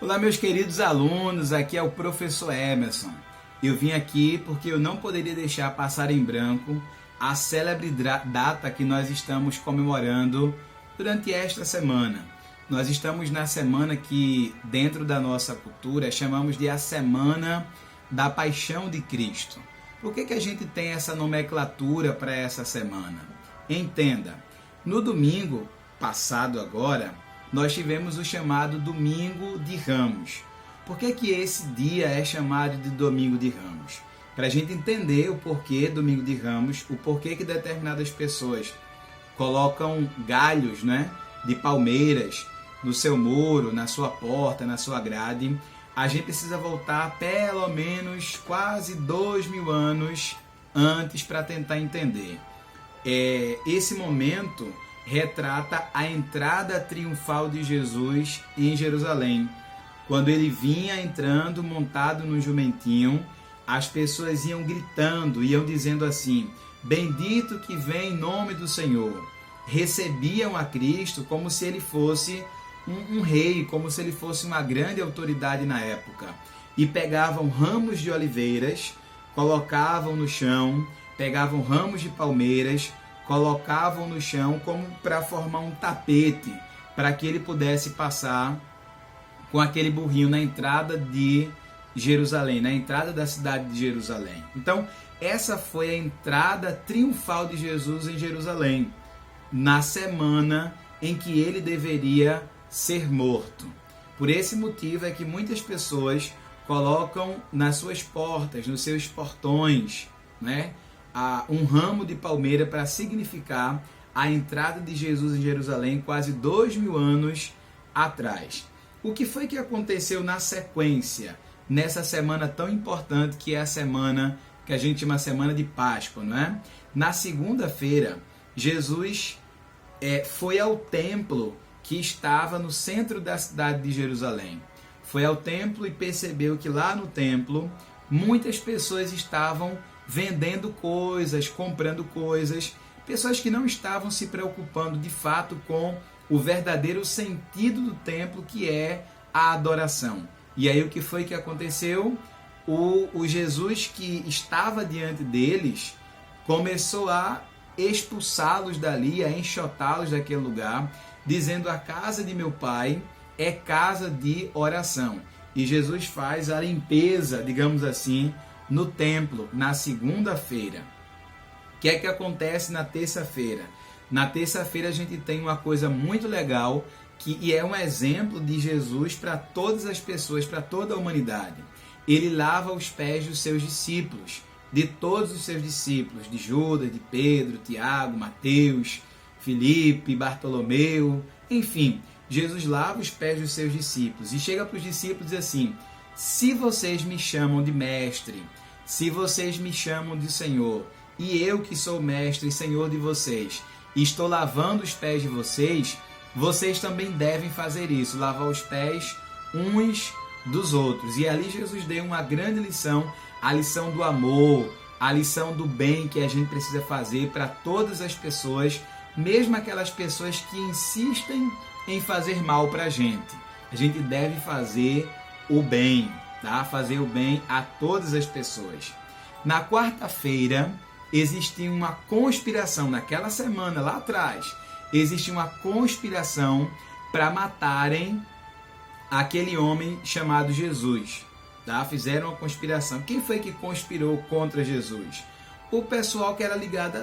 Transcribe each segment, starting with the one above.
Olá, meus queridos alunos, aqui é o professor Emerson. Eu vim aqui porque eu não poderia deixar passar em branco a célebre data que nós estamos comemorando durante esta semana. Nós estamos na semana que, dentro da nossa cultura, chamamos de a Semana da Paixão de Cristo. Por que a gente tem essa nomenclatura para essa semana? Entenda, no domingo passado agora, nós tivemos o chamado Domingo de Ramos. Por que esse dia é chamado de Domingo de Ramos? Para a gente entender o porquê Domingo de Ramos, o porquê que determinadas pessoas colocam galhos, de palmeiras no seu muro, na sua porta, na sua grade, a gente precisa voltar pelo menos quase 2000 anos antes para tentar entender. Esse momento retrata a entrada triunfal de Jesus em Jerusalém. Quando ele vinha entrando montado no jumentinho, as pessoas iam gritando, iam dizendo assim: bendito que vem em nome do Senhor. Recebiam a Cristo como se ele fosse um rei, como se ele fosse uma grande autoridade na época. E pegavam ramos de oliveiras, colocavam no chão, pegavam ramos de palmeiras, colocavam no chão como para formar um tapete, para que ele pudesse passar com aquele burrinho na entrada de Jerusalém, na entrada da cidade de Jerusalém. Então, essa foi a entrada triunfal de Jesus em Jerusalém, na semana em que ele deveria ser morto. Por esse motivo é que muitas pessoas colocam nas suas portas, nos seus portões, um ramo de palmeira para significar a entrada de Jesus em Jerusalém quase 2000 anos atrás. O que foi que aconteceu na sequência, nessa semana tão importante que é a semana que a gente chama Semana de Páscoa, não é? Na segunda-feira, Jesus foi ao templo que estava no centro da cidade de Jerusalém. Foi ao templo e percebeu que lá no templo muitas pessoas estavam vendendo coisas, comprando coisas, pessoas que não estavam se preocupando de fato com o verdadeiro sentido do templo, que é a adoração. E aí o que foi que aconteceu? O Jesus que estava diante deles começou a expulsá-los dali, a enxotá-los daquele lugar, dizendo: a casa de meu pai é casa de oração. E Jesus faz a limpeza, digamos assim, no templo, na segunda-feira. O que é que acontece na terça-feira? Na terça-feira a gente tem uma coisa muito legal, e é um exemplo de Jesus para todas as pessoas, para toda a humanidade. Ele lava os pés dos seus discípulos, de todos os seus discípulos, de Judas, de Pedro, Tiago, Mateus, Filipe, Bartolomeu, enfim, Jesus lava os pés dos seus discípulos e chega para os discípulos e diz assim: se vocês me chamam de mestre, se vocês me chamam de Senhor, e eu que sou mestre e Senhor de vocês, estou lavando os pés de vocês, vocês também devem fazer isso, lavar os pés uns dos outros. E ali Jesus deu uma grande lição, a lição do amor, a lição do bem que a gente precisa fazer para todas as pessoas, mesmo aquelas pessoas que insistem em fazer mal para a gente. A gente deve fazer o bem, fazer o bem a todas as pessoas. Na quarta-feira, existia uma conspiração, naquela semana lá atrás, existia uma conspiração para matarem aquele homem chamado Jesus. Fizeram uma conspiração. Quem foi que conspirou contra Jesus? O pessoal que era ligado à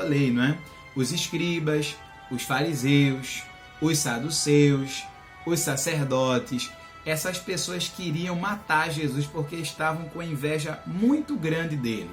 lei, não é? Os escribas, os fariseus, os saduceus, os sacerdotes. Essas pessoas queriam matar Jesus porque estavam com inveja muito grande dele.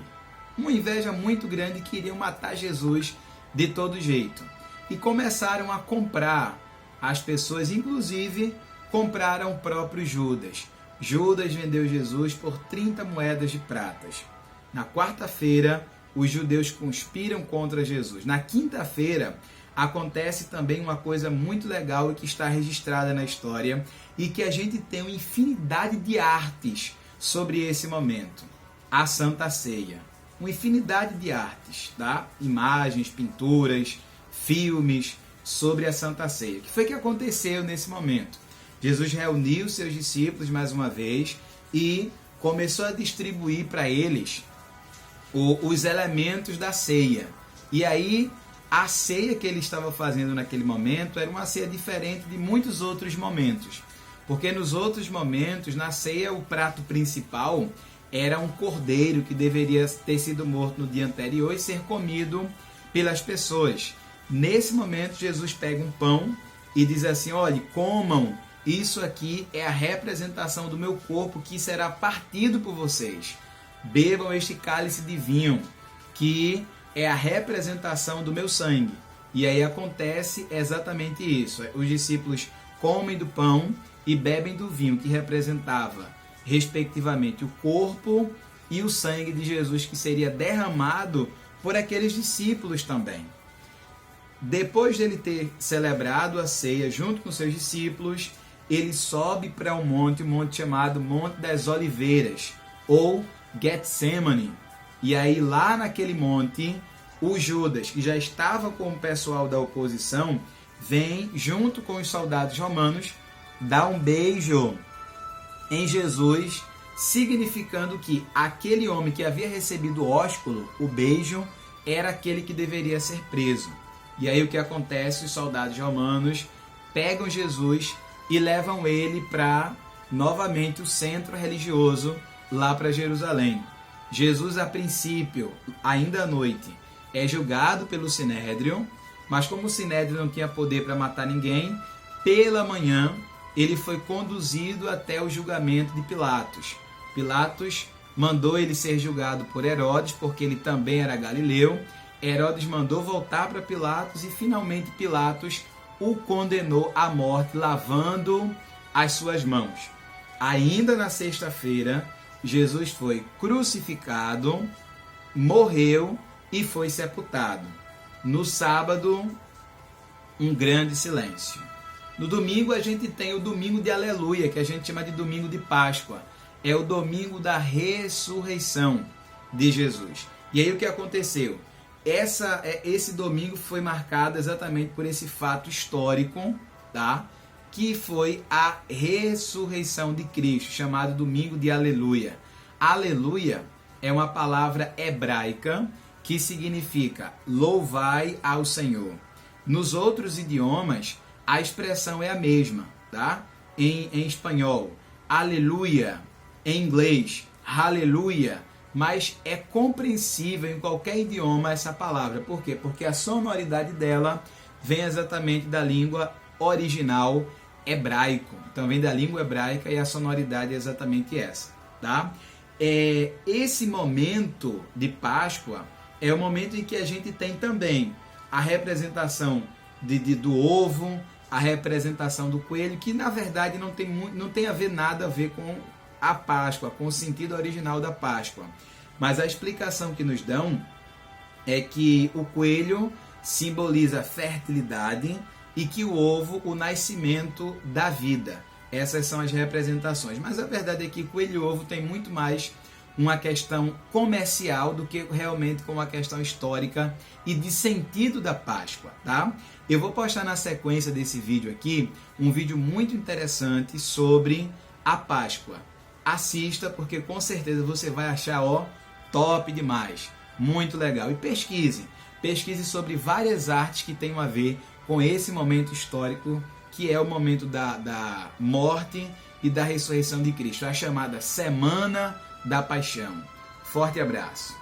Uma inveja muito grande, queriam matar Jesus de todo jeito. E começaram a comprar as pessoas, inclusive compraram o próprio Judas. Judas vendeu Jesus por 30 moedas de pratas. Na quarta-feira, os judeus conspiram contra Jesus. Na quinta-feira, acontece também uma coisa muito legal e que está registrada na história e que a gente tem uma infinidade de artes sobre esse momento. A Santa Ceia. Uma infinidade de artes, imagens, pinturas, filmes sobre a Santa Ceia. O que foi que aconteceu nesse momento? Jesus reuniu seus discípulos mais uma vez e começou a distribuir para eles os elementos da ceia. E aí, a ceia que ele estava fazendo naquele momento era uma ceia diferente de muitos outros momentos. Porque nos outros momentos, na ceia, o prato principal era um cordeiro que deveria ter sido morto no dia anterior e ser comido pelas pessoas. Nesse momento, Jesus pega um pão e diz assim: olhe, comam, isso aqui é a representação do meu corpo que será partido por vocês. Bebam este cálice de vinho, que é a representação do meu sangue. E aí acontece exatamente isso. Os discípulos comem do pão e bebem do vinho, que representava, respectivamente, o corpo e o sangue de Jesus, que seria derramado por aqueles discípulos também. Depois dele ter celebrado a ceia junto com seus discípulos, ele sobe para um monte chamado Monte das Oliveiras, ou Getsemane. E aí lá naquele monte, o Judas, que já estava com o pessoal da oposição, vem junto com os soldados romanos, dá um beijo em Jesus, significando que aquele homem que havia recebido o ósculo, o beijo, era aquele que deveria ser preso. E aí o que acontece? Os soldados romanos pegam Jesus e levam ele para, novamente, o centro religioso, lá para Jerusalém. Jesus, a princípio, ainda à noite, é julgado pelo Sinédrio, mas como o Sinédrio não tinha poder para matar ninguém, pela manhã ele foi conduzido até o julgamento de Pilatos. Pilatos mandou ele ser julgado por Herodes, porque ele também era galileu. Herodes mandou voltar para Pilatos e finalmente Pilatos o condenou à morte, lavando as suas mãos. Ainda na sexta-feira, Jesus foi crucificado, morreu e foi sepultado. No sábado, um grande silêncio. No domingo, a gente tem o domingo de Aleluia, que a gente chama de domingo de Páscoa. É o domingo da ressurreição de Jesus. E aí o que aconteceu? Esse domingo foi marcado exatamente por esse fato histórico, tá? Que foi a ressurreição de Cristo, chamado domingo de Aleluia. Aleluia é uma palavra hebraica que significa louvai ao Senhor. Nos outros idiomas, a expressão é a mesma, tá? Em espanhol, aleluia. Em inglês, aleluia. Mas é compreensível em qualquer idioma essa palavra. Por quê? Porque a sonoridade dela vem exatamente da língua original hebraico. Então vem da língua hebraica e a sonoridade é exatamente essa, tá? Esse momento de Páscoa é o momento em que a gente tem também a representação do ovo, a representação do coelho, que na verdade não tem nada a ver com a Páscoa, com o sentido original da Páscoa. Mas a explicação que nos dão é que o coelho simboliza fertilidade e que o ovo, o nascimento da vida. Essas são as representações. Mas a verdade é que coelho e ovo tem muito mais uma questão comercial do que realmente com uma questão histórica e de sentido da Páscoa, tá? Eu vou postar na sequência desse vídeo aqui um vídeo muito interessante sobre a Páscoa. Assista, porque com certeza você vai achar, top demais, muito legal. E pesquise sobre várias artes que tenham a ver com esse momento histórico, que é o momento da morte e da ressurreição de Cristo, a chamada Semana da Paixão. Forte abraço.